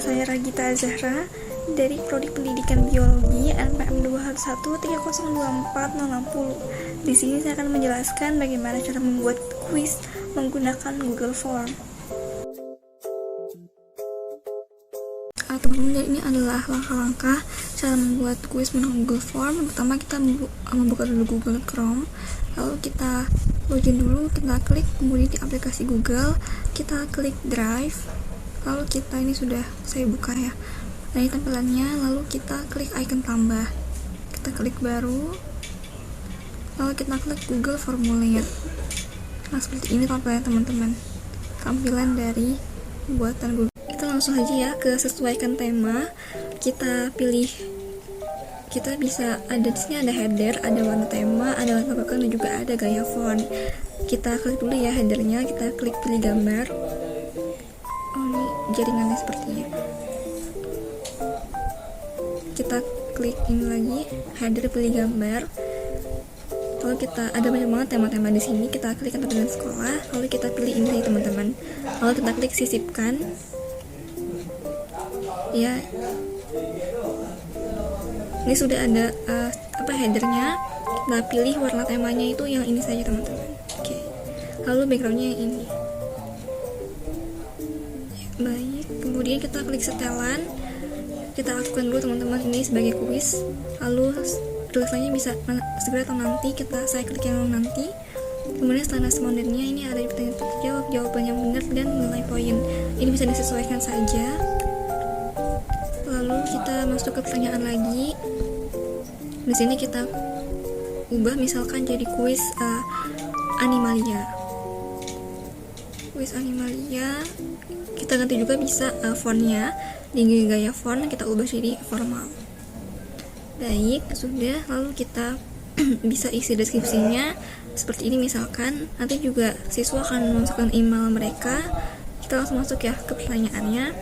Saya Ragita Zahra dari Prodi Pendidikan Biologi NPM 213024060. Di sini saya akan menjelaskan bagaimana cara membuat kuis menggunakan Google Form. Teman-teman, ini adalah langkah-langkah cara membuat kuis menggunakan Google Form. Pertama, kita membuka dulu Google Chrome, lalu kita login dulu, kita klik kemudian di aplikasi Google, kita klik Drive, lalu kita ini sudah saya buka ya. Nah, ini tampilannya, lalu kita klik icon tambah, kita klik baru, lalu kita klik Google Formulir. Nah, seperti ini tampilannya teman-teman, tampilan dari buatan Google. Kita langsung aja ya ke sesuaikan tema. Kita pilih, kita bisa ada di sini ada header, ada warna tema, ada warna background, dan juga ada gaya font. Kita klik dulu ya headernya, kita klik pilih gambar. Oh, ini jaringannya sepertinya. Kita klik ini lagi, header pilih gambar. Lalu kita ada banyak banget tema-tema di sini. Kita klik tampilan sekolah, lalu kita pilih ini teman-teman. Lalu kita klik sisipkan. Ya, ini sudah ada headernya. Kita pilih warna temanya itu yang ini saja teman-teman. Oke. Lalu backgroundnya yang ini. Baik, kemudian kita klik setelan. Kita lakukan dulu teman-teman ini sebagai kuis. Lalu tulisannya bisa segera atau nanti, saya klik yang nanti. Kemudian setelah respondennya ini ada pertanyaan terjawab, jawaban yang benar dan nilai poin. Ini bisa disesuaikan saja. Lalu kita masuk ke pertanyaan lagi. Di sini kita ubah misalkan jadi kuis animalia. Kuis animalia. Kita ganti juga bisa fontnya, di gaya font kita ubah jadi formal. Baik, sudah. Lalu kita bisa isi deskripsinya seperti ini misalkan. Nanti juga siswa akan memasukkan email mereka. Kita langsung masuk ya ke pertanyaannya.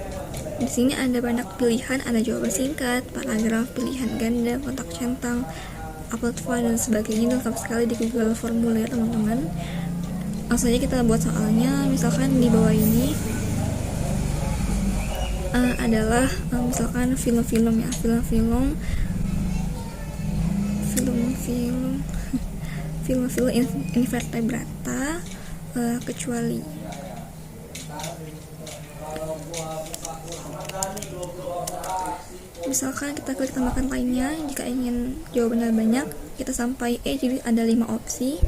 Di sini ada banyak pilihan, ada jawaban singkat, paragraf, pilihan ganda, kotak centang, upload file dan sebagainya. Lengkap sekali di Google Formulir teman-teman. Langsung aja kita buat soalnya. Misalkan di bawah ini adalah misalkan film-film ya, film-film invertebrata kecuali. Misalkan kita klik tambahkan lainnya. Jika ingin jawabannya banyak, kita sampai jadi ada 5 opsi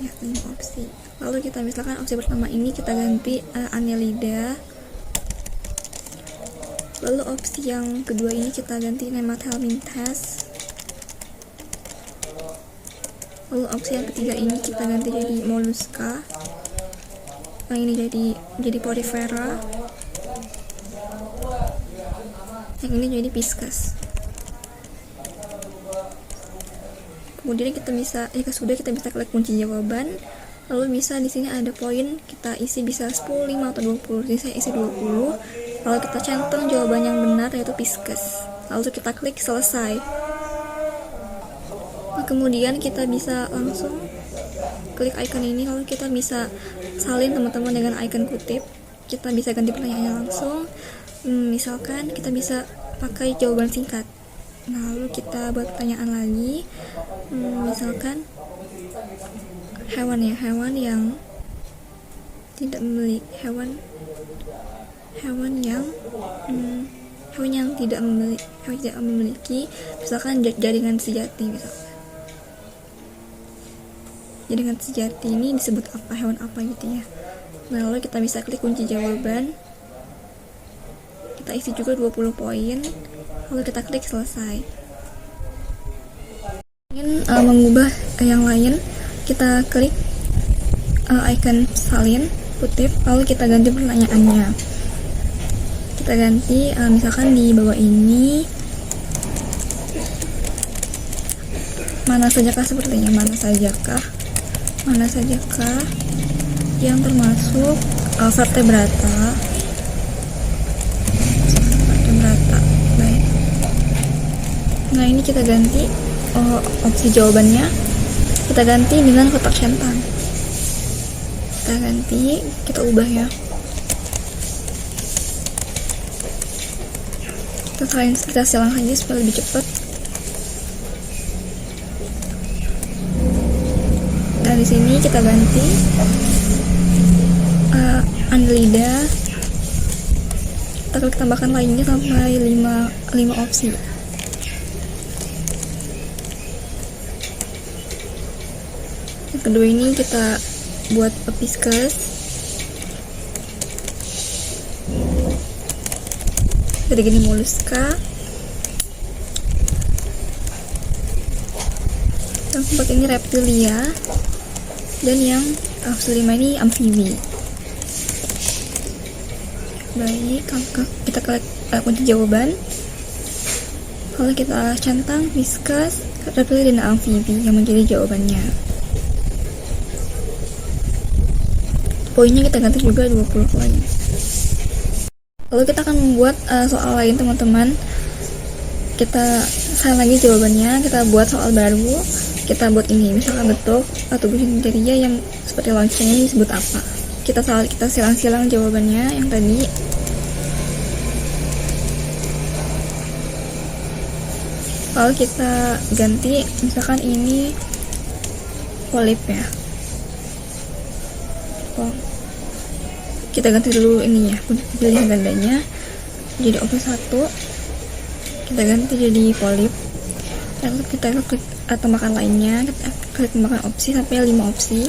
ya, 5 opsi. Lalu kita misalkan opsi pertama ini kita ganti Annelida. Lalu opsi yang kedua ini kita ganti Nemathelminthes. Lalu opsi yang ketiga ini kita ganti jadi Mollusca. Yang ini jadi Porifera. Yang ini jadi Pisces. Kemudian kita bisa, jika sudah, kita bisa klik kunci jawaban. Lalu bisa di sini ada poin, kita isi bisa 10, 5 atau 20. Jadi saya isi 20. Lalu kita centang jawaban yang benar yaitu Pisces. Lalu kita klik selesai. Nah, kemudian kita bisa langsung klik icon ini, lalu kita bisa salin teman-teman dengan icon kutip. Kita bisa ganti pertanyaannya langsung. Misalkan kita bisa pakai jawaban singkat. Nah, lalu kita buat pertanyaan lagi. Misalkan hewan yang tidak memiliki hewan yang tidak memiliki misalkan jaringan sejati. Misalkan jaringan sejati ini disebut apa, hewan apa gitu ya. Nah, lalu kita bisa klik kunci jawaban, kita isi juga 20 poin, lalu kita klik selesai. Ingin mengubah yang lain, kita klik icon salin kutip, lalu kita ganti pertanyaannya. Kita ganti misalkan di bawah ini mana sajakah yang termasuk vertebrata. Baik. Nah, ini kita ganti opsi jawabannya, kita ganti dengan kotak centang. Kita ganti, kita ubah ya. kita silang aja supaya lebih cepat. Dari sini kita ganti Annelida, kita klik tambahkan lainnya sampai 5 opsi. Yang kedua ini kita buat Pisces. Dari gini Mollusca. Yang keempat ini Reptilia. Dan yang kelima ini amfibi. Baik, kita klik kunci jawaban. Kalau kita centang Pisces, Reptilia dan amfibi yang menjadi jawabannya. Poinnya kita ganti juga 20 poin. Lalu kita akan membuat soal lain teman-teman. Kita salah lagi jawabannya, kita buat soal baru. Kita buat ini, misalkan bentuk tubuh interior yang seperti lonceng ini disebut apa. Kita silang-silang jawabannya yang tadi. Lalu kita ganti, misalkan ini polip ya. Kita ganti dulu ininya, pilihan gandanya jadi opsi 1, kita ganti jadi polip. Lalu kita klik tambahkan lainnya, kita klik tambahkan opsi sampai 5 opsi.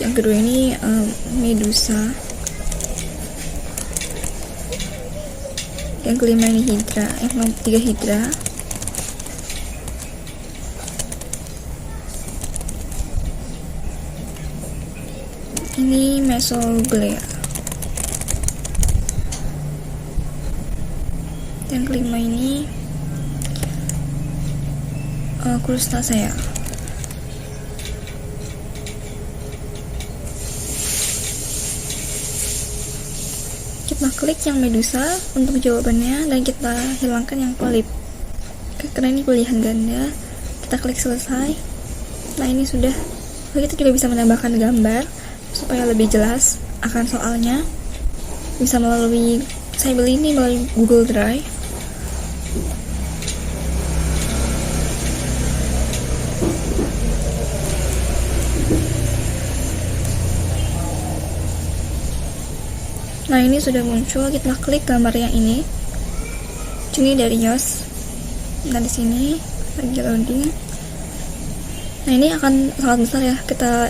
Yang kedua ini Medusa. Yang kelima ini Hydra, yang ketiga Hydra. Ini Mesoglea. Yang kelima ini Crustacea. Kita klik yang Medusa untuk jawabannya dan kita hilangkan yang polip karena ini pilihan ganda. Kita klik selesai. Nah ini sudah. Lalu kita juga bisa menambahkan gambar supaya lebih jelas akan soalnya. Bisa melalui, saya beli ini melalui Google Drive. Nah ini sudah muncul, kita klik gambar yang ini. Ini dari Yos. Nah di sini lagi loading. Nah ini akan sangat besar ya. Kita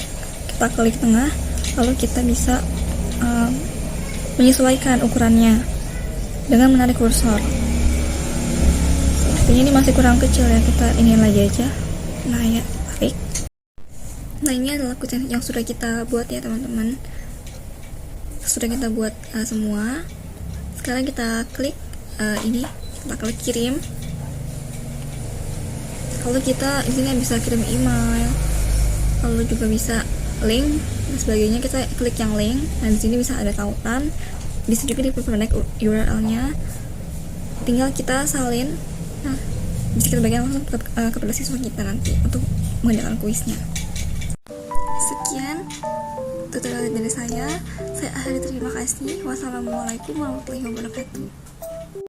klik tengah, lalu kita bisa menyesuaikan ukurannya dengan menarik kursor. Sepertinya ini masih kurang kecil ya, kita ingin lagi aja. Nah ya, tarik. Nah ini adalah kucing yang sudah kita buat ya teman-teman. Sudah kita buat semua. Sekarang kita klik ini, kita klik kirim. Lalu kita di sini bisa kirim email, lalu juga bisa link dan sebagainya. Kita klik yang link. Nah di sini bisa ada tautan. Di sini juga diperpendek URL-nya. Tinggal kita salin. Nah bisa kita bagikan langsung kepada siswa kita nanti untuk mengerjakan kuisnya. Sekian tutorial dari saya. Saya akhiri, terima kasih. Wassalamualaikum warahmatullahi wabarakatuh.